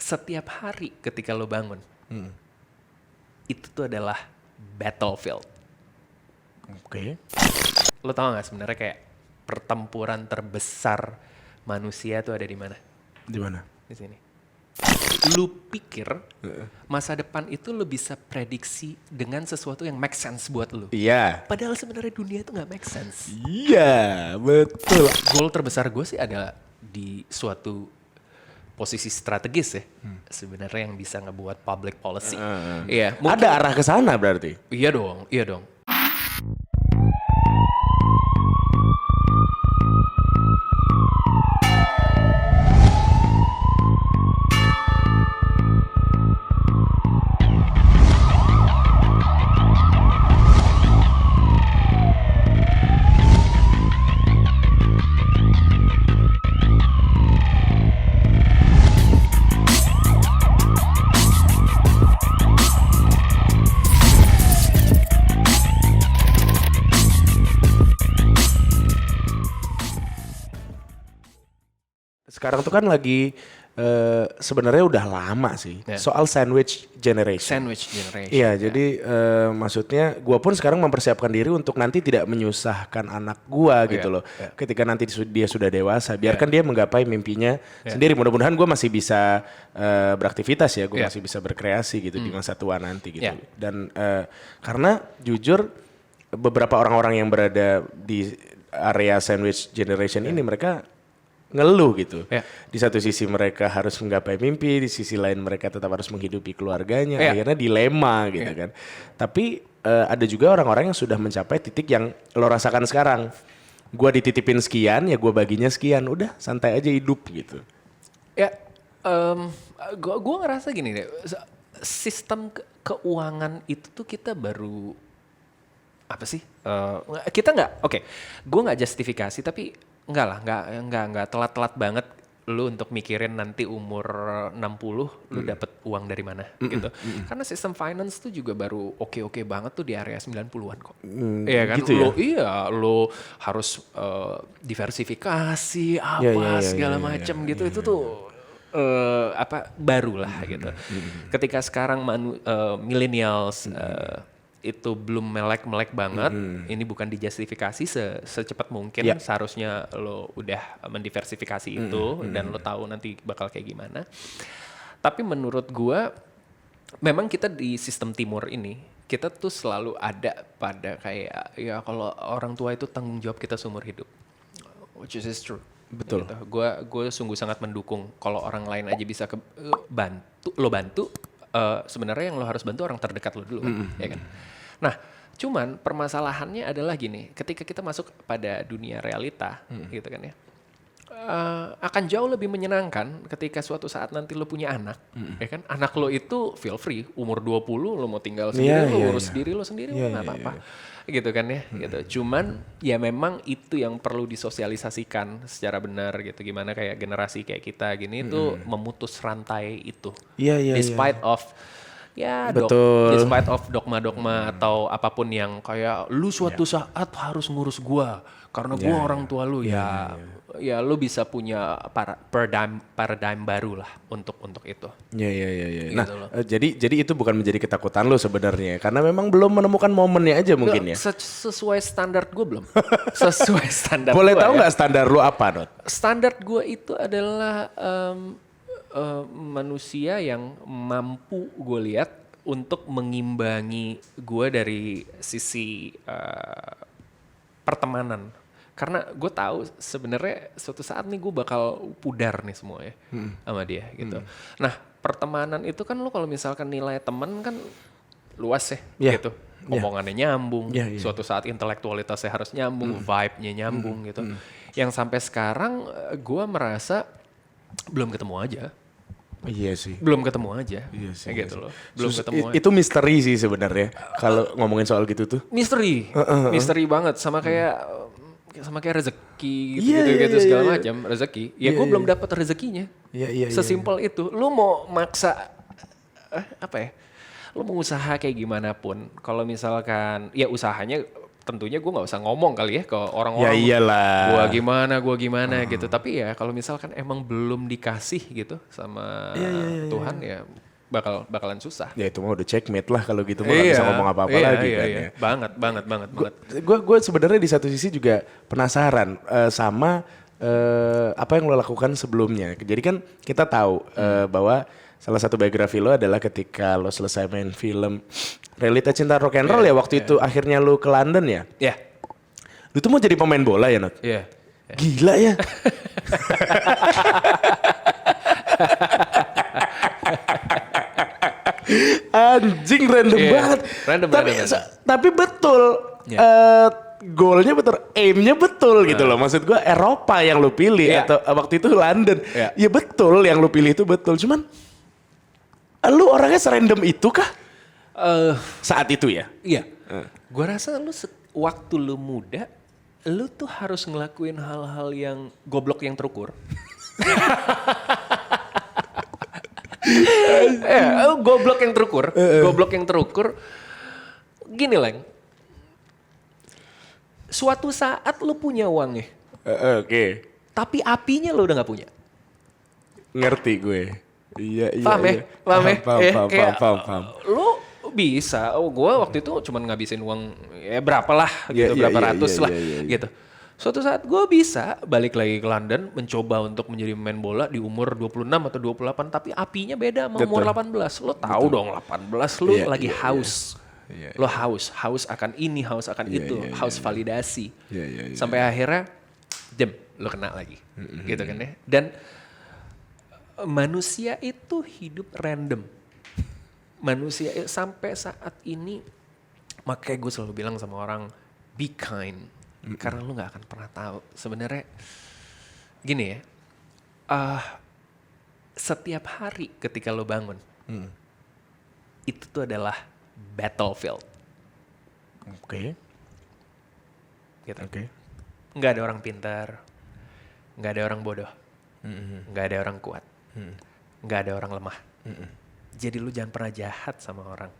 setiap hari ketika lo bangun, itu tuh adalah battlefield. Oke. Lo tau gak sebenarnya kayak pertempuran terbesar manusia tuh ada di mana? Di mana? Di sini. Lu pikir masa depan itu lo bisa prediksi dengan sesuatu yang make sense buat lo. Iya. Padahal sebenarnya dunia itu gak make sense. Iya, betul. Goal terbesar gue sih adalah di suatu posisi strategis ya. Sebenarnya yang bisa ngebuat public policy. Iya, Ada arah ke sana berarti. Iya dong, iya dong. Sekarang tuh kan lagi sebenarnya udah lama sih soal sandwich generation. Sandwich generation. Iya, jadi maksudnya gua pun sekarang mempersiapkan diri untuk nanti tidak menyusahkan anak gua gitu loh. Ketika nanti dia sudah dewasa, biarkan dia menggapai mimpinya sendiri. Mudah-mudahan gua masih bisa beraktivitas ya, gua masih bisa berkreasi gitu di masa tua nanti gitu. Dan karena jujur beberapa orang-orang yang berada di area sandwich generation ini mereka ngeluh gitu. Di satu sisi mereka harus menggapai mimpi, di sisi lain mereka tetap harus menghidupi keluarganya. Akhirnya dilema gitu kan. Tapi ada juga orang-orang yang sudah mencapai titik yang lo rasakan sekarang. Gua dititipin sekian, ya gua baginya sekian. Udah santai aja hidup gitu. Ya, gue ngerasa gini deh. Sistem keuangan itu tuh kita baru apa sih? Kita nggak, gue nggak justifikasi tapi enggak lah, enggak telat-telat banget lu untuk mikirin nanti umur 60 lu dapat uang dari mana gitu. Karena sistem finance tuh juga baru oke banget tuh di area 90-an kok. Iya kan? Gitu ya? Lo harus diversifikasi segala macam gitu. Itu tuh baru lah gitu. Ketika sekarang millennials itu belum melek banget, ini bukan dijustifikasi secepat mungkin. Seharusnya lo udah mendiversifikasi itu dan lo tahu nanti bakal kayak gimana. Tapi menurut gua memang kita di sistem timur ini kita tuh selalu ada pada kayak ya kalau orang tua itu tanggung jawab kita seumur hidup, which is true. Betul. Gitu. Gue sungguh sangat mendukung kalau orang lain aja bisa bantu. Sebenarnya yang lo harus bantu orang terdekat lo dulu, ya kan? Nah, cuman permasalahannya adalah gini, ketika kita masuk pada dunia realita, gitu kan ya, akan jauh lebih menyenangkan ketika suatu saat nanti lo punya anak, ya kan? Anak lo itu feel free, umur 20 lo mau tinggal sendiri, lo urus diri lo sendiri, nggak apa-apa. Gitu kan ya, gitu. Cuman ya memang itu yang perlu disosialisasikan secara benar gitu. Gimana kayak generasi kayak kita gini itu memutus rantai itu. Despite of despite of dogma-dogma atau apapun yang kayak lu suatu saat harus ngurus gua karena gua orang tua lu ya lu bisa punya paradigm baru lah untuk itu. Iya. Nah, jadi itu bukan menjadi ketakutan lo sebenarnya karena memang belum menemukan momennya aja mungkin ya. Sesuai standar gue belum. Sesuai standar. Boleh tahu nggak standar lo apa, Dot? Standar gue itu adalah manusia yang mampu gue lihat untuk mengimbangi gue dari sisi pertemanan. Karena gue tahu sebenarnya suatu saat nih gue bakal pudar nih semua ya sama dia gitu. Nah pertemanan itu kan lo kalau misalkan nilai temen kan luas ya gitu. Omongannya nyambung, suatu saat intelektualitasnya harus nyambung, vibe-nya nyambung gitu. Yang sampai sekarang gue merasa belum ketemu aja. Iya sih. Belum ketemu aja. Iya sih. Gitu loh. Belum ketemu aja. Itu misteri sih sebenarnya. Kalau ngomongin soal gitu tuh. Misteri. Misteri banget sama kayak rezeki gitu segala macam rezeki. Ya gue belum dapat rezekinya. Sesimpel itu. Lu mau maksa lu mau usaha kayak gimana pun. Kalau misalkan ya usahanya tentunya gue nggak usah ngomong kali ya ke Ya orang-orang. iyalah. Gua gimana gitu. Tapi ya kalau misalkan emang belum dikasih gitu sama Tuhan ya bakalan susah. Ya itu mah udah checkmate lah kalau gitu mah gak bisa ngomong apa-apa lagi kan ya. Banget. Gue sebenarnya di satu sisi juga penasaran sama apa yang lo lakukan sebelumnya. Jadi kan kita tahu bahwa salah satu biografi lo adalah ketika lo selesai main film Realita Cinta Rock and Roll ya waktu itu akhirnya lo ke London ya. Iya. Lo tuh mau jadi pemain bola ya Not? Iya. Gila ya. Anjing random banget. Random. Tapi betul. Goalnya betul, aimnya betul gitu loh. Maksud gue Eropa yang lu pilih atau waktu itu London. Ya betul yang lu pilih itu betul. Cuman lu orangnya serandom itu kah? Saat itu ya? Iya. Gue rasa waktu lu muda, lu tuh harus ngelakuin hal-hal yang goblok yang terukur. Goblok yang terukur. Gini Leng. Suatu saat lu punya uang nih. Oke. Tapi apinya lu udah gak punya. Ngerti gue. Iya. Paham ya? Paham. Lu bisa. Gue waktu itu cuman ngabisin uang ya berapa lah gitu. Berapa ratus lah gitu. Suatu saat gue bisa balik lagi ke London. Mencoba untuk menjadi pemain bola di umur 26 atau 28. Tapi apinya beda sama umur 18. Lo tahu dong 18 lu lagi haus. Lo haus akan ini, haus akan itu, haus validasi. Sampai akhirnya, lo kena lagi. Gitu kan ya. Dan manusia itu hidup random. Manusia sampai saat ini, makanya gue selalu bilang sama orang, be kind. Karena lo gak akan pernah tahu. Sebenarnya, gini ya, setiap hari ketika lo bangun, itu tuh adalah battlefield. Oke. Gitu. Oke. Nggak ada orang pintar, nggak ada orang bodoh, nggak ada orang kuat, nggak ada orang lemah. Jadi lu jangan pernah jahat sama orang,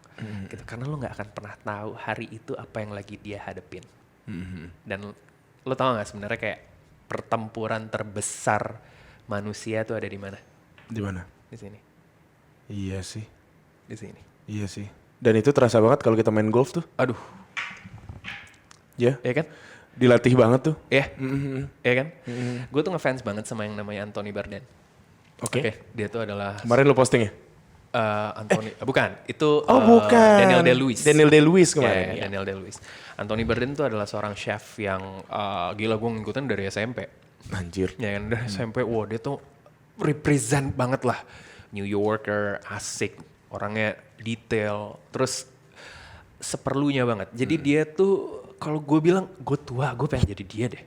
gitu. Karena lu nggak akan pernah tahu hari itu apa yang lagi dia hadepin. Dan lu tahu nggak sebenarnya kayak pertempuran terbesar manusia tuh ada di mana? Di mana? Di sini. Iya sih. Di sini. Iya sih. Dan itu terasa banget kalau kita main golf tuh. Aduh. Ya. Iya kan? Dilatih banget tuh. Iya. Iya kan? Gue tuh ngefans banget sama yang namanya Anthony Bourdain. Oke. Dia tuh adalah Kemarin lu posting ya? Anthony, bukan. Itu bukan. Daniel Day-Lewis. Daniel Day-Lewis kemarin. Ya, Daniel Day-Lewis. Anthony Bourdain tuh adalah seorang chef yang gila, gue ngikutin dari SMP. Anjir. Ya kan, dari SMP. Wow, dia tuh represent banget lah. New Yorker, asik. Orangnya detail. Terus seperlunya banget. Jadi dia tuh, kalau gue bilang, gue tua, gue pengen jadi dia deh.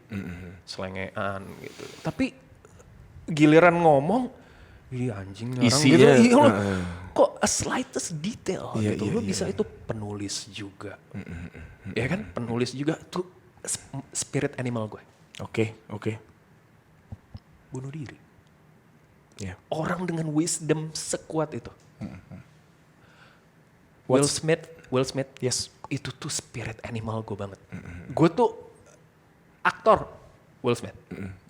Selengean gitu. Tapi giliran ngomong, ih anjing orang isinya, gitu. Kok a slightest detail gitu. Lo bisa itu penulis juga. Ya kan, penulis juga. Tuh spirit animal gue. Oke. Bunuh diri. Yeah. Orang dengan wisdom sekuat itu. Will Smith, Yes. itu tuh spirit animal gue banget. Gue tuh aktor Will Smith.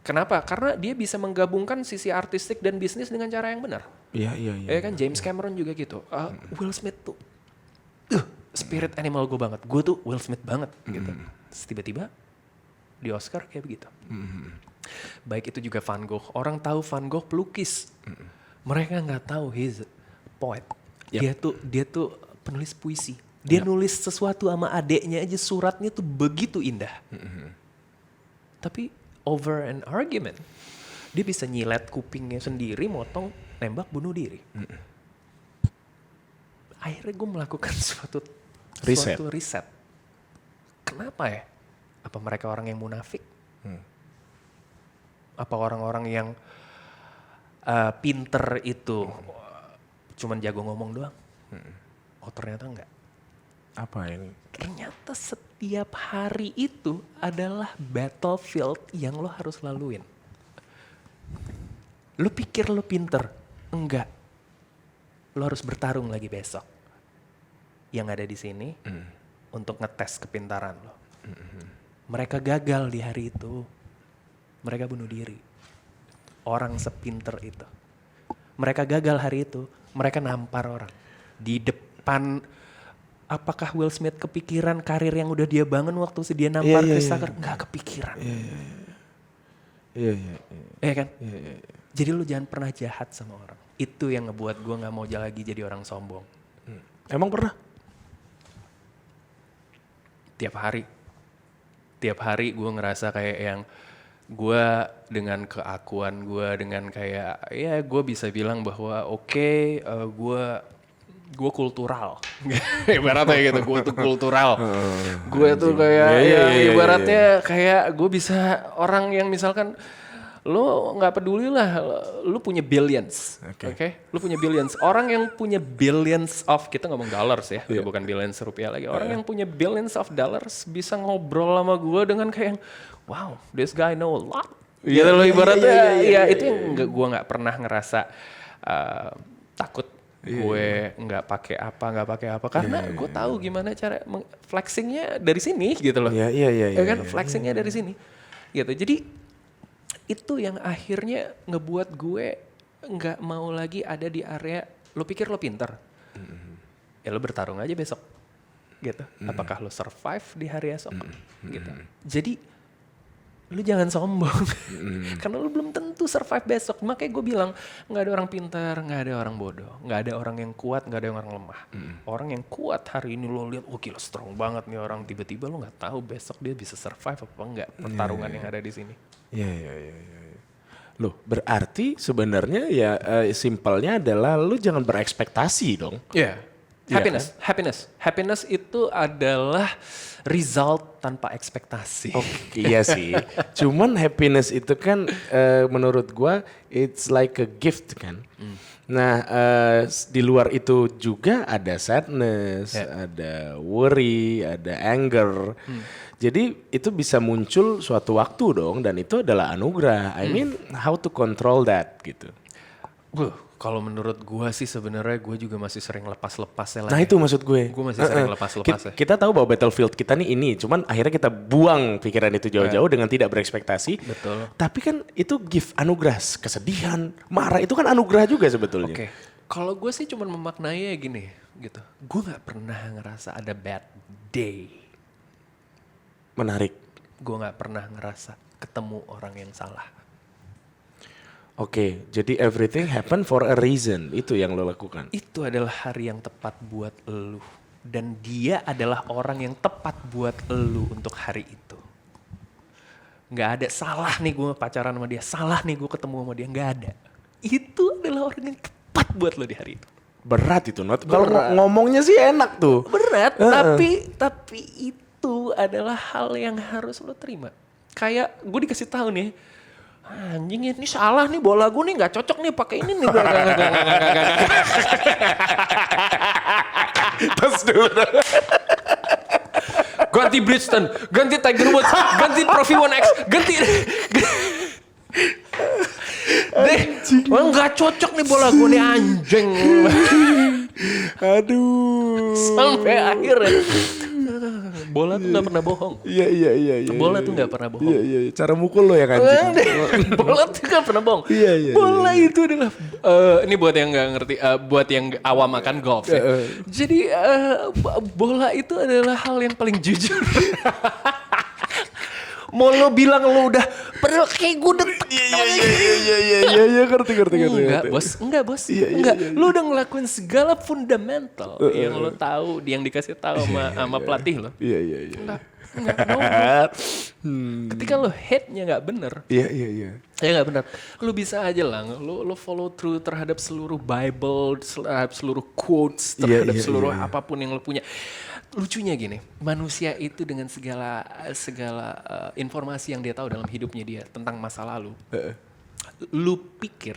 Kenapa? Karena dia bisa menggabungkan sisi artistik dan bisnis dengan cara yang benar. Iya. Ya kan, James Cameron juga gitu. Will Smith tuh spirit animal gue banget. Gue tuh Will Smith banget gitu. Terus tiba-tiba di Oscar kayak begitu. Baik itu juga Van Gogh. Orang tahu Van Gogh pelukis. Mereka nggak tahu he's a poet. Dia tuh penulis puisi. Dia nulis sesuatu sama adeknya aja, suratnya tuh begitu indah. Tapi over an argument, dia bisa nyilet kupingnya sendiri, motong, nembak, bunuh diri. Akhirnya gue melakukan suatu riset. Kenapa ya? Apa mereka orang yang munafik? Apa orang-orang yang pinter itu cuman jago ngomong doang? Oh ternyata enggak. Apa ini? Ternyata setiap hari itu adalah battlefield yang lo harus laluin. Lo pikir lo pinter? Enggak. Lo harus bertarung lagi besok. Yang ada di sini untuk ngetes kepintaran lo. Mereka gagal di hari itu. Mereka bunuh diri. Orang sepinter itu. Mereka gagal hari itu. Mereka nampar orang. Di depan, apakah Will Smith kepikiran karir yang udah dia bangun waktu dia nampar Chris Tucker? Nggak kepikiran. Iya kan? Jadi lu jangan pernah jahat sama orang. Itu yang ngebuat gue gak mau lagi jadi orang sombong. Emang pernah? Tiap hari gue ngerasa kayak yang gue dengan keakuan gue, dengan kayak ya gue bisa bilang bahwa gue kultural. Ibaratnya gitu, gue tuh kultural. Gue tuh kayak ibaratnya kayak gue bisa orang yang misalkan lo nggak peduli lah, lo punya billions, oke? Lo punya billions. Orang yang punya billions of, kita ngomong dollars ya, udah bukan billions rupiah lagi. Orang yang punya billions of dollars bisa ngobrol sama gue dengan kayak, wow, this guy know a lot. Gitu loh ibaratnya. Ya itu yang gue nggak pernah ngerasa takut. Gue nggak pakai apa karena gue tahu gimana cara flexingnya dari sini gitu loh. Iya kan, flexingnya dari sini. Gitu. Jadi itu yang akhirnya ngebuat gue nggak mau lagi ada di area lo pikir lo pinter, ya lo bertarung aja besok, gitu. Apakah lo survive di hari esok, gitu. Jadi lu jangan sombong, karena lu belum tentu survive besok. Makanya gue bilang nggak ada orang pintar, nggak ada orang bodoh, nggak ada orang yang kuat, nggak ada orang lemah. Orang yang kuat hari ini lo lihat, oh gila strong banget nih orang, tiba-tiba lo nggak tahu besok dia bisa survive apa enggak pertarungan yang ada di sini. Iya. Loh, berarti sebenarnya ya simpelnya adalah lu jangan berekspektasi dong. Iya. Happiness itu adalah result tanpa ekspektasi. Iya sih. Cuman happiness itu kan menurut gua it's like a gift kan. Nah di luar itu juga ada sadness, ada worry, ada anger. Jadi itu bisa muncul suatu waktu dong, dan itu adalah anugerah. I mean how to control that gitu. Kalau menurut gue sih sebenarnya gue juga masih sering lepas-lepasnya lah. Nah itu maksud gue. Gue masih sering lepas-lepasnya. Kita tahu bahwa battlefield kita nih ini, cuman akhirnya kita buang pikiran itu jauh-jauh dengan tidak berekspektasi. Betul. Tapi kan itu gift, anugerah, kesedihan, marah itu kan anugerah juga sebetulnya. Oke. Kalau gue sih cuman memaknainya gini gitu. Gue nggak pernah ngerasa ada bad day. Menarik. Gue nggak pernah ngerasa ketemu orang yang salah. Oke, jadi everything happen for a reason. Itu yang lo lakukan. Itu adalah hari yang tepat buat lo. Dan dia adalah orang yang tepat buat lo untuk hari itu. Gak ada salah nih gue pacaran sama dia, salah nih gue ketemu sama dia, gak ada. Itu adalah orang yang tepat buat lo di hari itu. Berat itu, Not. Kalau ngomongnya sih enak tuh. Berat, tapi itu adalah hal yang harus lo terima. Kayak gue dikasih tahu nih, anjing ini salah nih, bola gue nih gak cocok nih pakai ini nih. Terus dulu. Ganti Bridgestone, ganti Tiger Woods, ganti Pro V1X, ganti. Deh, gak cocok nih bola gue nih anjing. Aduh. Sampai akhirnya. Bola tuh gak pernah bohong. Iya. Bola tuh gak pernah bohong. Iya. Cara mukul lo ya kan. Bola tuh gak pernah bohong. Iya. Bola itu adalah ini buat yang gak ngerti, buat yang awam akan golf ya. Jadi bola itu adalah hal yang paling jujur. Mau lo bilang lo udah pernah kayak gue detek. Iya, ngerti. Enggak bos. Lo udah ngelakuin segala fundamental yang lo tahu, yang dikasih tahu sama pelatih lo. Iya. Enggak, no. Ketika lo hate-nya nggak bener. Iya. Ya nggak benar. Lo bisa aja lah. Lo follow through terhadap seluruh Bible, terhadap seluruh quotes, terhadap seluruh apapun yang lo punya. Lucunya gini, manusia itu dengan segala informasi yang dia tahu dalam hidupnya dia tentang masa lalu, lu pikir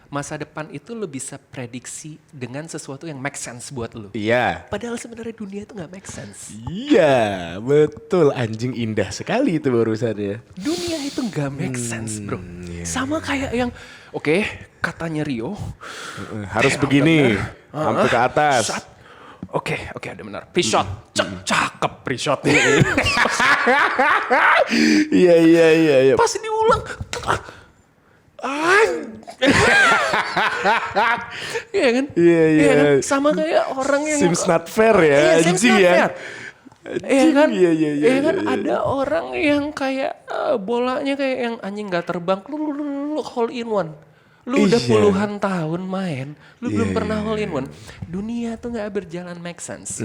masa depan itu lu bisa prediksi dengan sesuatu yang make sense buat lu. Iya. Padahal sebenarnya dunia itu nggak make sense. Iya, betul. Anjing indah sekali itu barusannya. Dunia itu nggak make sense, bro. Sama kayak yang, oke, katanya Rio harus begini, sampai ke atas. Oke, ada benar. Pre-shot, cakep pre-shot ini. Iya. Pas diulang, iya kan? Iya. kan? Sama kayak orang yang Seems not fair ya, Iya, seems anjing not ya. fair. Iya kan? Iya. kan ada orang yang kayak bolanya kayak yang anjing gak terbang, lu hole in one. Lu udah Iya. puluhan tahun main, lu belum Iya, pernah hole in one. Dunia tuh gak berjalan make sense.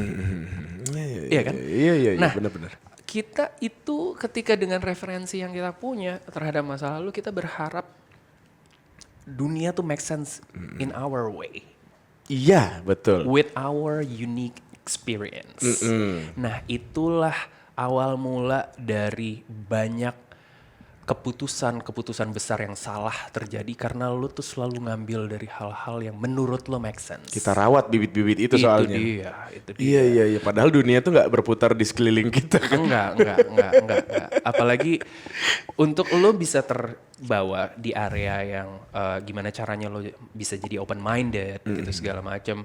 Iya kan? Iya, Nah, benar-benar. kita itu ketika dengan referensi yang kita punya terhadap masa lalu, kita berharap dunia tuh make sense in our way. Iya, betul. With our unique experience. Nah, itulah awal mula dari banyak keputusan besar yang salah terjadi karena lu tuh selalu ngambil dari hal-hal yang menurut lo make sense. Kita rawat bibit-bibit itu soalnya. Itu dia. Iya. Padahal dunia tuh nggak berputar di sekeliling kita kan. Enggak. Apalagi untuk lo bisa terbawa di area yang gimana caranya lo bisa jadi open minded gitu segala macam.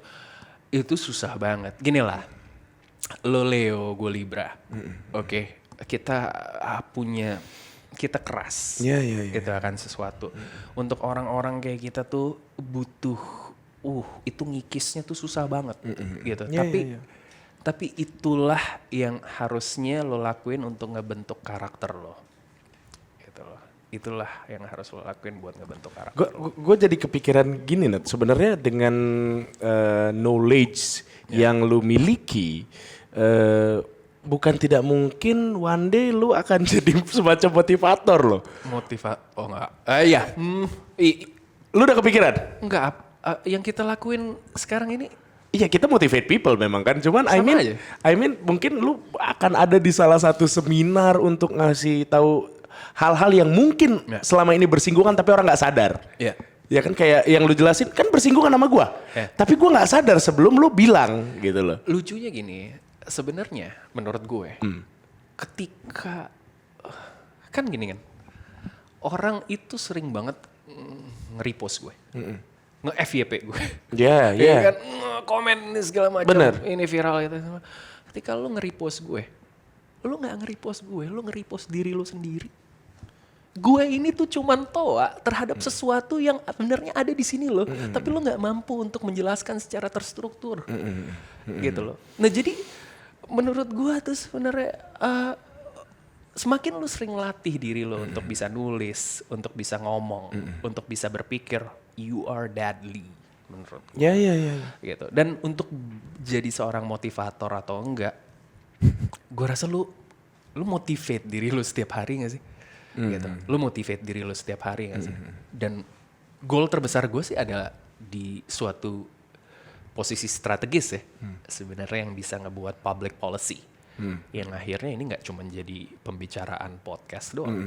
Itu susah banget. Gini lah, lo Leo, gue Libra. Oke, kita kita keras. Iya. Gitu akan sesuatu. Untuk orang-orang kayak kita tuh butuh, itu ngikisnya tuh susah banget gitu. Iya. Tapi itulah yang harusnya lo lakuin untuk ngebentuk karakter lo. Gitu loh. Itulah yang harus lo lakuin buat ngebentuk karakter. Gue jadi kepikiran gini Nat, sebenarnya dengan knowledge yang lu miliki, bukan tidak mungkin one day lu akan jadi semacam motivator lo. Oh enggak. Iya. Lu udah kepikiran? Enggak. Yang kita lakuin sekarang ini. Iya, kita motivate people memang kan. Cuman Sama I mean mungkin lu akan ada di salah satu seminar untuk ngasih tahu hal-hal yang mungkin selama ini bersinggungan tapi orang nggak sadar. Iya. Ya kan kayak yang lu jelasin kan bersinggungan sama gua. Tapi gua nggak sadar sebelum lu bilang gitu loh. Lucunya gini, sebenarnya menurut gue, ketika kan gini kan, orang itu sering banget nge-repost gue, nge-FYP gue. Iya. kan, komen ini segala macam, ini viral itu. Ketika lu nge-repost gue, lu nggak nge-repost gue, lu nge-repost diri lu sendiri. Gue ini tuh cuman toa terhadap sesuatu yang sebenarnya ada di sini loh, tapi lu nggak mampu untuk menjelaskan secara terstruktur, gitu loh. Nah jadi menurut gue tuh sebenarnya semakin lu sering latih diri lo untuk bisa nulis, untuk bisa ngomong, untuk bisa berpikir, you are deadly menurut gue. Iya. Gitu. Dan untuk jadi seorang motivator atau enggak, gue rasa lu motivate diri lu setiap hari gak sih? Gitu. Lu motivate diri lu setiap hari gak sih? Dan goal terbesar gue sih adalah di suatu posisi strategis ya, sebenarnya yang bisa ngebuat public policy, yang akhirnya ini nggak cuma jadi pembicaraan podcast doang,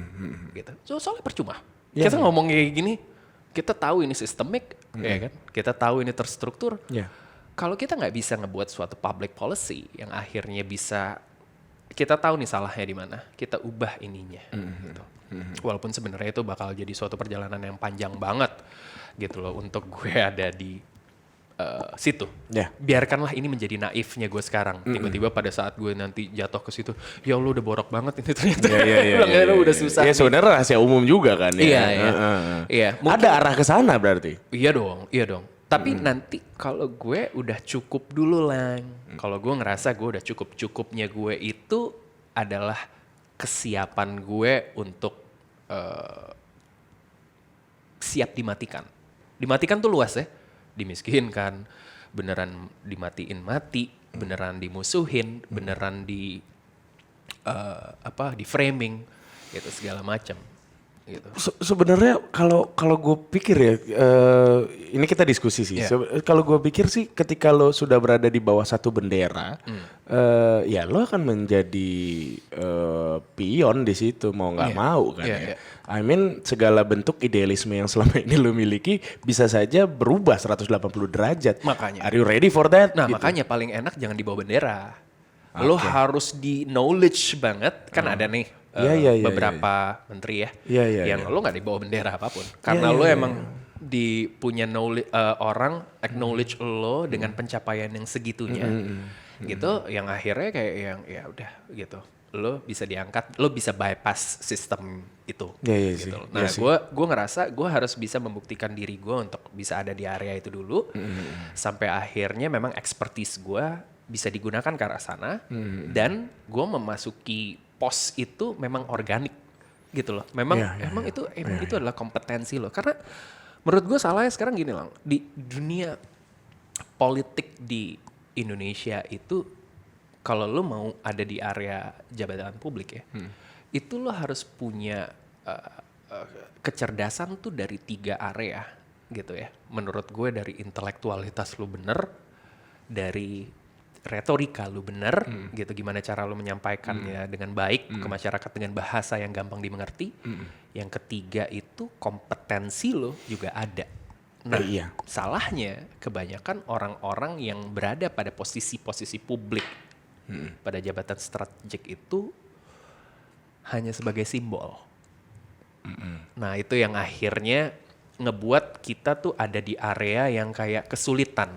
gitu. Soalnya percuma. Kita ngomong kayak gini, kita tahu ini sistemik, ya kan? Kita tahu ini terstruktur. Kalau kita nggak bisa ngebuat suatu public policy yang akhirnya bisa, kita tahu nih salahnya di mana, kita ubah ininya, gitu. Walaupun sebenarnya itu bakal jadi suatu perjalanan yang panjang banget, gitu loh, untuk gue ada di situ. Biarkanlah ini menjadi naifnya gue sekarang. Tiba-tiba pada saat gue nanti jatuh ke situ, ya Allah udah borok banget ini ternyata. Udah susah. Iya sebenarnya rahasia umum juga kan. Iya. Ada arah ke sana berarti. Iya dong. Tapi nanti kalau gue udah cukup dulu Lang. Kalau gue ngerasa gue udah cukupnya gue itu adalah kesiapan gue untuk siap dimatikan. Dimatikan tuh luas ya. Dimiskinkan, beneran dimatiin mati, beneran dimusuhin, beneran di framing, gitu segala macam. Gitu. Sebenarnya kalau gue pikir ya, ini kita diskusi sih. Kalau gue pikir sih, ketika lo sudah berada di bawah satu bendera, ya lo akan menjadi pion di situ mau nggak mau kan. I mean segala bentuk idealisme yang selama ini lo miliki bisa saja berubah 180 derajat. Makanya. Are you ready for that? Nah gitu. Makanya paling enak jangan di bawah bendera. Lo harus di knowledge banget, kan ada nih. Beberapa menteri ya, yang lo nggak dibawa bendera apapun, karena lo emang punya orang acknowledge lo dengan pencapaian yang segitunya, gitu, yang akhirnya kayak yang ya udah gitu, lo bisa diangkat, lo bisa bypass sistem itu, gitu. Nah, gue ngerasa gue harus bisa membuktikan diri gue untuk bisa ada di area itu dulu, sampai akhirnya memang expertise gue bisa digunakan ke arah sana, dan gue memasuki pos itu memang organik, gitu loh. Memang itu adalah kompetensi lo. Karena menurut gue salahnya sekarang gini Lang, di dunia politik di Indonesia itu, kalau lo mau ada di area jabatan publik ya, itu lo harus punya kecerdasan tuh dari 3 area gitu ya. Menurut gue dari intelektualitas lo bener, dari retorika lu bener, gitu, gimana cara lu menyampaikannya dengan baik ke masyarakat dengan bahasa yang gampang dimengerti. Yang ketiga itu kompetensi lu juga ada. Nah, salahnya kebanyakan orang-orang yang berada pada posisi-posisi publik, pada jabatan strategik itu hanya sebagai simbol. Nah, itu yang akhirnya ngebuat kita tuh ada di area yang kayak kesulitan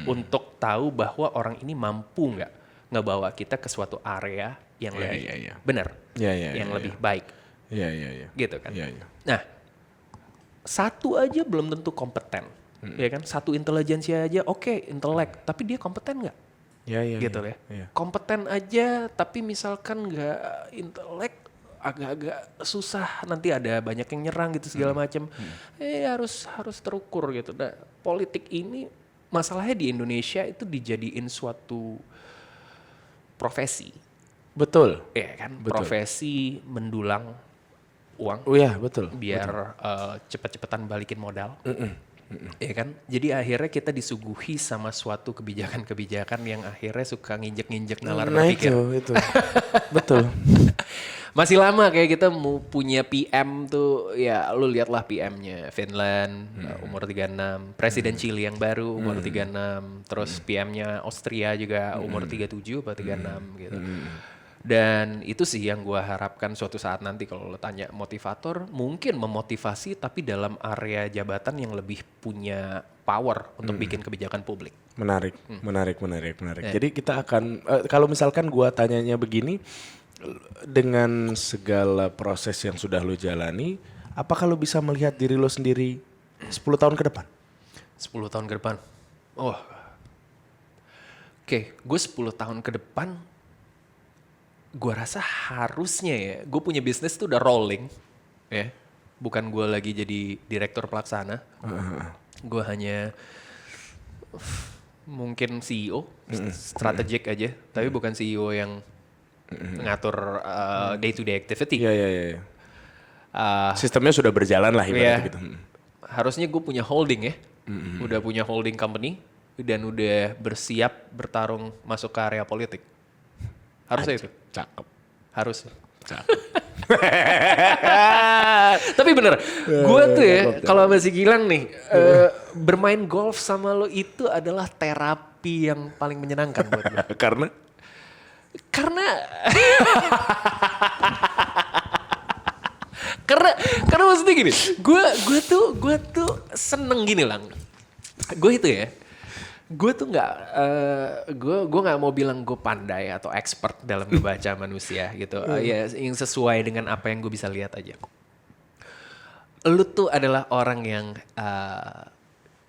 untuk tahu bahwa orang ini mampu nggak ngebawa kita ke suatu area yang lebih benar, yang lebih baik, gitu kan. Nah, satu aja belum tentu kompeten, ya kan? Satu intelijensia aja, oke, intelek, tapi dia kompeten nggak? Gitu ya. Kompeten aja, tapi misalkan nggak intelek, agak-agak susah, nanti ada banyak yang nyerang gitu segala macam. Harus terukur gitu. Nah, politik ini masalahnya di Indonesia itu dijadiin suatu profesi. Betul. Iya kan? Betul. Profesi mendulang uang. Oh iya, betul. Biar cepet-cepetan balikin modal. Iya kan? Jadi akhirnya kita disuguhi sama suatu kebijakan-kebijakan yang akhirnya suka nginjek-nginjek nalar berpikir. Itu. Betul. Masih lama kayak kita mau punya PM tuh, ya lu lihatlah PM-nya Finland, umur 36, Presiden Chili yang baru umur 36, terus PM-nya Austria juga umur 37 atau 36 gitu. Dan itu sih yang gue harapkan suatu saat nanti kalau lo tanya motivator, mungkin memotivasi tapi dalam area jabatan yang lebih punya power untuk bikin kebijakan publik. Menarik. Jadi kita akan, kalau misalkan gue tanyanya begini, dengan segala proses yang sudah lo jalani, apakah lo bisa melihat diri lo sendiri 10 tahun ke depan? 10 tahun ke depan? Oke, gue 10 tahun ke depan, gue rasa harusnya ya, gue punya bisnis tuh udah rolling, ya. Bukan gue lagi jadi direktur pelaksana, gue hanya mungkin CEO, strategik aja, tapi bukan CEO yang ngatur day to day activity. Iya. Sistemnya sudah berjalan lah ibaratnya gitu. Harusnya gue punya holding ya, udah punya holding company dan udah bersiap bertarung masuk ke area politik. Harusnya itu. Cakep. Harus. Cakep. Tapi bener, gue tuh ya kalau masih Gilang nih, bermain golf sama lo itu adalah terapi yang paling menyenangkan buat gue. Karena maksudnya gini, gue tuh seneng gini Lang. Gue itu ya, gue tuh nggak mau bilang gue pandai atau expert dalam membaca manusia gitu. Ya yang sesuai dengan apa yang gue bisa lihat aja. Lu tuh adalah orang yang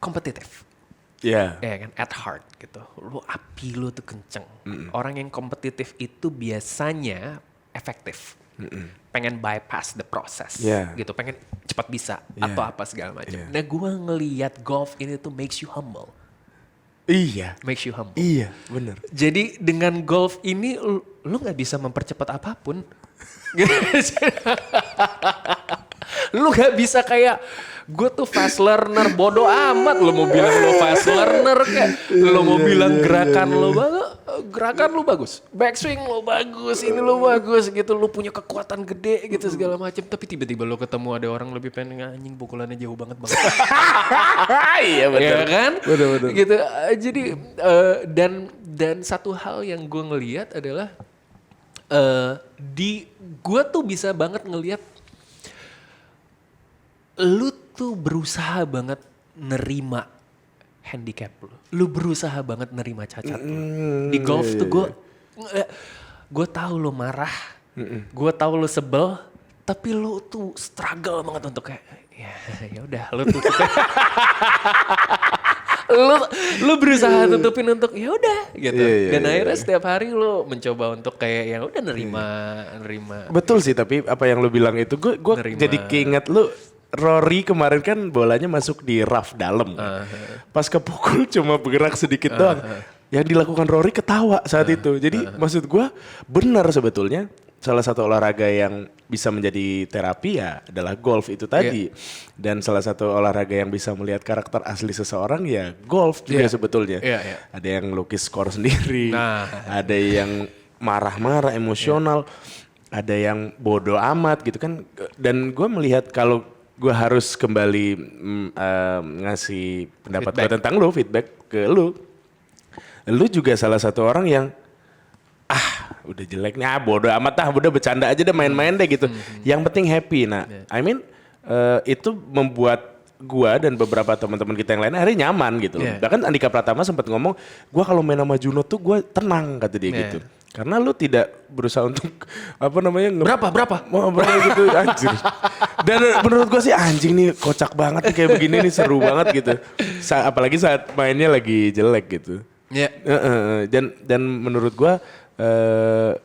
kompetitif. Iya. Ya kan, at heart gitu. Api lu tuh kenceng. Orang yang kompetitif itu biasanya efektif. Pengen bypass the process gitu. Pengen cepat bisa atau apa segala macam. Nah gue ngelihat golf ini tuh makes you humble. Iya. Makes you humble. Iya, benar. Jadi dengan golf ini lu gak bisa mempercepat apapun. Lu gak bisa kayak gue tuh fast learner, bodoh amat lo mau bilang lo fast learner kayak lo mau bilang gerakan lo bagus, backswing lo bagus, ini lo bagus gitu, lo punya kekuatan gede gitu segala macam, tapi tiba-tiba lo ketemu ada orang lebih pengen anjing pukulannya jauh banget. Iya betul. Ya kan? Betul. Gitu. Jadi dan satu hal yang gue ngelihat adalah gue tuh bisa banget ngelihat lu tuh berusaha banget nerima handicap lu. Lu berusaha banget nerima cacat lu. Di golf tuh gue tahu lu marah, gue tahu lu sebel, tapi lu tuh struggle banget untuk kayak ya udah lu tuh lu berusaha tutupin untuk ya udah gitu. Dan akhirnya setiap hari lu mencoba untuk kayak ya udah nerima. Betul sih, tapi apa yang lu bilang itu gue jadi keinget lu. Rory kemarin kan bolanya masuk di rough dalam. Pas kepukul cuma bergerak sedikit doang. Yang dilakukan Rory ketawa saat itu. Jadi maksud gue benar sebetulnya salah satu olahraga yang bisa menjadi terapi ya adalah golf itu tadi. Dan salah satu olahraga yang bisa melihat karakter asli seseorang ya golf juga sebetulnya. Ada yang lukis skor sendiri. Ada yang marah-marah, emosional. Ada yang bodoh amat gitu kan. Dan gue melihat kalau gue harus kembali ngasih pendapat gue tentang lu, feedback ke lu. Lu juga salah satu orang yang udah jelek nih, bodo amat udah bercanda aja deh, main-main deh gitu. Yang penting happy. Nah, I mean itu membuat gua dan beberapa teman-teman kita yang lain akhirnya nyaman gitu loh. Bahkan Andika Pratama sempat ngomong, gua kalau main sama Juno tuh gua tenang, kata dia gitu. Karena lu tidak berusaha untuk berapa gitu anjir. Dan menurut gua sih anjing nih kocak banget nih, kayak begini nih seru banget gitu. Apalagi saat mainnya lagi jelek gitu. Dan menurut gua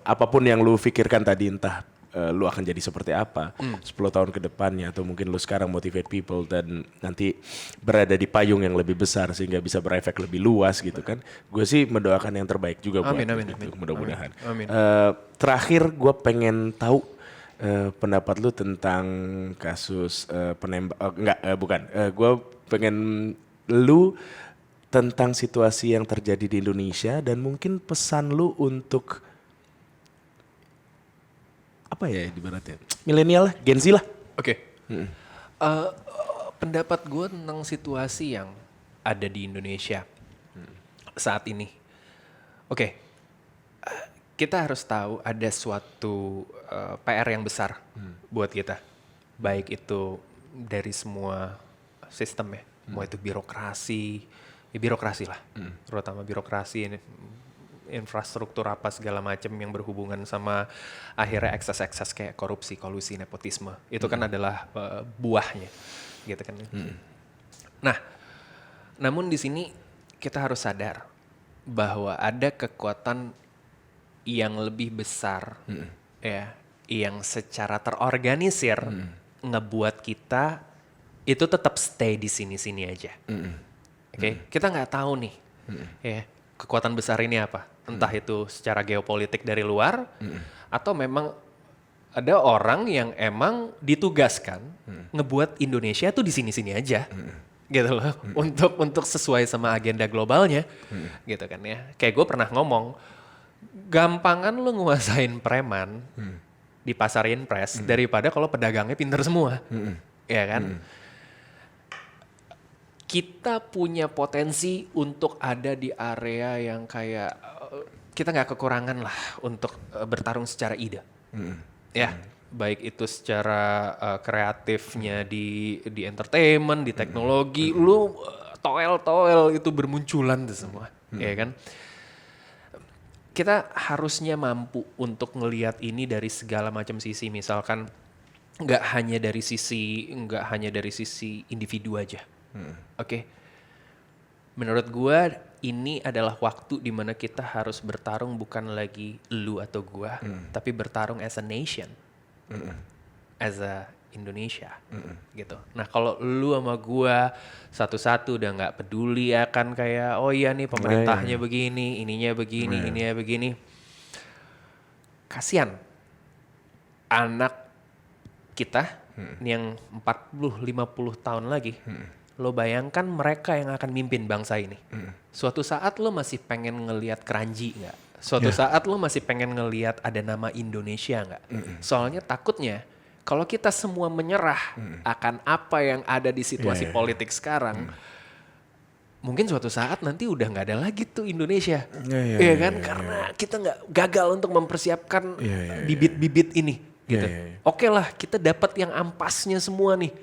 apapun yang lu pikirkan tadi, entah lu akan jadi seperti apa 10 tahun ke depannya, atau mungkin lu sekarang motivate people dan nanti berada di payung yang lebih besar sehingga bisa berefek lebih luas gitu kan. Gue sih mendoakan yang terbaik juga buat itu, mudah-mudahan. Terakhir gue pengen tahu pendapat lu tentang kasus penembak, gue pengen lu tentang situasi yang terjadi di Indonesia dan mungkin pesan lu untuk apa ya ibaratnya milenial lah, Gen Z lah. Pendapat gue tentang situasi yang ada di Indonesia saat ini. Kita harus tahu ada suatu PR yang besar buat kita. Baik itu dari semua sistem ya, mau itu birokrasi lah, terutama birokrasi ini. Infrastruktur apa segala macam yang berhubungan sama akhirnya ekses-ekses kayak korupsi, kolusi, nepotisme. Itu kan adalah buahnya gitu kan. Nah, namun di sini kita harus sadar bahwa ada kekuatan yang lebih besar ya, yang secara terorganisir ngebuat kita itu tetap stay di sini-sini aja. Kita nggak tahu nih ya kekuatan besar ini apa. Entah itu secara geopolitik dari luar, atau memang ada orang yang emang ditugaskan ngebuat Indonesia tuh di sini-sini aja, gitu loh, untuk sesuai sama agenda globalnya, gitu kan ya. Kayak gue pernah ngomong, gampangan lu nguasain preman di pasar impres daripada kalau pedagangnya pinter semua, ya kan? Kita punya potensi untuk ada di area yang kayak kita nggak kekurangan lah untuk bertarung secara ide, ya, baik itu secara kreatifnya di entertainment, di teknologi, lu toel itu bermunculan tuh semua, ya kan? Kita harusnya mampu untuk ngelihat ini dari segala macam sisi, misalkan nggak hanya dari sisi individu aja. Menurut gue ini adalah waktu di mana kita harus bertarung bukan lagi lu atau gue, tapi bertarung as a nation, as a Indonesia, gitu. Nah kalau lu sama gue satu-satu udah nggak peduli akan kayak oh iya nih pemerintahnya begini, ininya begini, kasian anak kita yang 40-50 tahun lagi. Lo bayangkan mereka yang akan mimpin bangsa ini. Suatu saat lo masih pengen ngelihat keranji nggak? Suatu saat lo masih pengen ngelihat ada nama Indonesia nggak? Soalnya takutnya kalau kita semua menyerah akan apa yang ada di situasi politik sekarang, mungkin suatu saat nanti udah nggak ada lagi tuh Indonesia, ya kan? Karena kita nggak gagal untuk mempersiapkan bibit-bibit ini. Gitu. Oke lah, kita dapat yang ampasnya semua nih.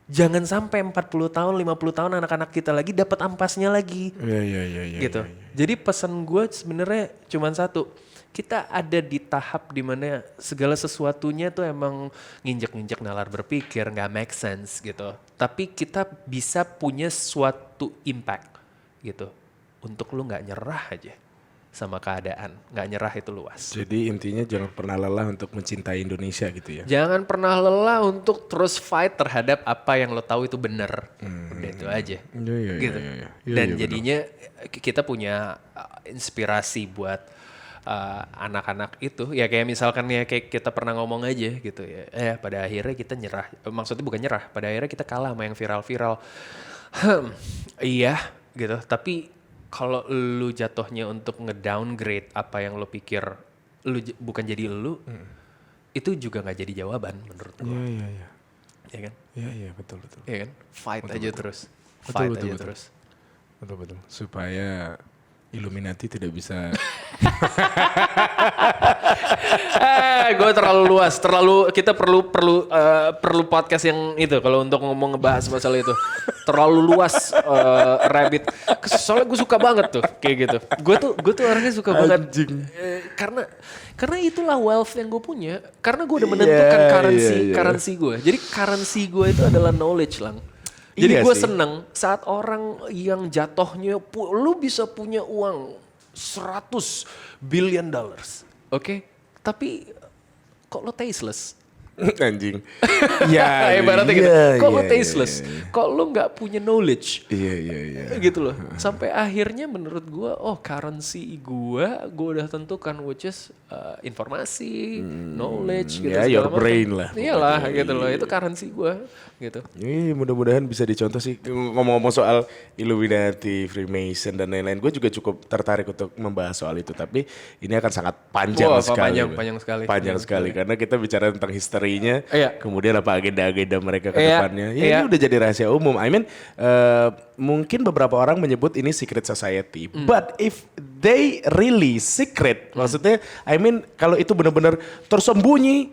Jangan sampai 40 tahun, 50 tahun anak-anak kita lagi dapat ampasnya lagi. Iya. Gitu. Jadi pesan gue sebenarnya cuma satu. Kita ada di tahap dimana segala sesuatunya tuh emang nginjek-nginjek nalar berpikir, nggak make sense gitu. Tapi kita bisa punya suatu impact gitu. Untuk lu nggak nyerah aja sama keadaan, nggak nyerah itu luas. Jadi intinya jangan pernah lelah untuk mencintai Indonesia gitu ya. Jangan pernah lelah untuk terus fight terhadap apa yang lo tahu itu benar. Udah itu aja. Iya, Gitu. iya. Dan jadinya kita punya inspirasi buat anak-anak itu. Ya kayak misalkan ya kayak kita pernah ngomong aja gitu ya. Pada akhirnya kita nyerah. Maksudnya bukan nyerah. Pada akhirnya kita kalah sama yang viral-viral. Iya gitu. Tapi kalau lu jatuhnya untuk ngedowngrade apa yang lu pikir lu bukan jadi lu, itu juga nggak jadi jawaban menurut gue. Iya. Ya kan? Iya, betul. Iya kan? Fight aja terus. Betul, Fight betul, aja betul. terus. Betul. Supaya Illuminati tidak bisa. Gue terlalu luas, kita perlu podcast yang itu kalau untuk ngebahas masalah itu. Terlalu luas rabbit. Soalnya gue suka banget tuh kayak gitu. Gue tuh orangnya suka banget. Karena itulah wealth yang gue punya. Karena gue udah menentukan currency gue. Jadi currency gue itu adalah knowledge lang. Jadi Iya gue sih. seneng saat orang yang jatohnya, lu bisa punya uang 100 billion dollars. Oke? Tapi kok lo tasteless? Anjing. Ya. Ibaratnya gitu. Kok lo iya, tasteless? iya. Kok lo gak punya knowledge? Iya. Gitu loh. Sampai akhirnya menurut gue, currency gue udah tentukan which is informasi, knowledge gitu. ya, segala your macam. brain lah. Iyalah Pokoknya. gitu loh. Itu currency gue gitu. Ini mudah-mudahan bisa dicontoh sih. Ngomong-ngomong soal Illuminati, Freemason dan lain-lain, gue juga cukup tertarik untuk membahas soal itu. Tapi ini akan sangat panjang Wah, sekali. panjang sekali. Karena kita bicara tentang historinya, Iya. kemudian apa agenda-agenda mereka ke Iya, depannya. Ya iya. ini udah jadi rahasia umum. I mean, mungkin beberapa orang menyebut ini secret society. But if they really secret, maksudnya, I mean, kalau itu benar-benar tersembunyi,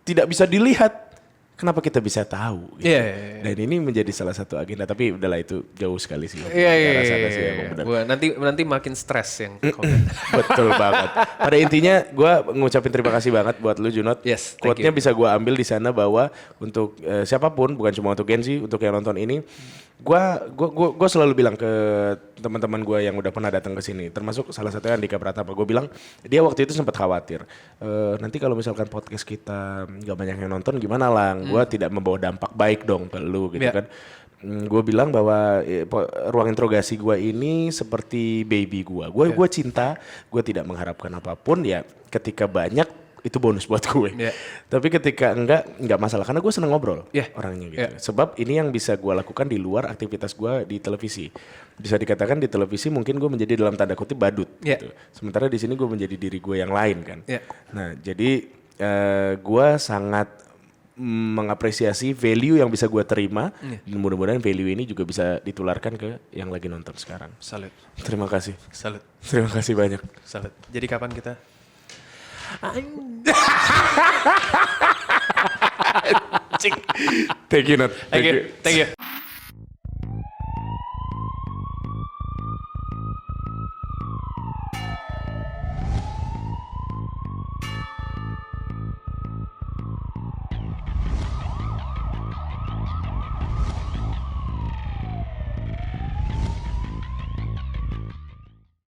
tidak bisa dilihat. Kenapa kita bisa tahu? Gitu. Iya. Dan ini menjadi salah satu agenda, tapi udahlah itu jauh sekali sih. Iya. Rasanya sih emang benar. Gua nanti makin stres yang komen. Betul banget. Pada intinya gue ngucapin terima kasih banget buat lu Junot. Yes, thank Quote-nya you. bisa gue ambil di sana bahwa untuk siapapun, bukan cuma untuk Gen Z, untuk yang nonton ini, gue selalu bilang ke teman-teman gue yang udah pernah datang ke sini, termasuk salah satunya Andika Pratama. Gue bilang dia waktu itu sempat khawatir. Nanti kalau misalkan podcast kita nggak banyak yang nonton gimana lang? Gue tidak membawa dampak baik dong ke lu gitu Yeah. kan. Gue bilang bahwa ruang interogasi gue ini seperti baby gue. Gue cinta, gue tidak mengharapkan apapun ya. Ketika banyak itu bonus buat gue. Yeah. Tapi ketika enggak masalah karena gue seneng ngobrol Yeah. orangnya gitu. Yeah. Sebab ini yang bisa gue lakukan di luar aktivitas gue di televisi. Bisa dikatakan di televisi mungkin gue menjadi dalam tanda kutip badut. Yeah. Gitu. Sementara di sini gue menjadi diri gue yang lain kan. Yeah. Nah jadi gue sangat mengapresiasi value yang bisa gue terima dan mudah-mudahan value ini juga bisa ditularkan ke yang lagi nonton sekarang. Salut. Terima kasih. Salut. Terima kasih banyak. Salut. Jadi kapan kita? Thank you Nat. Thank you.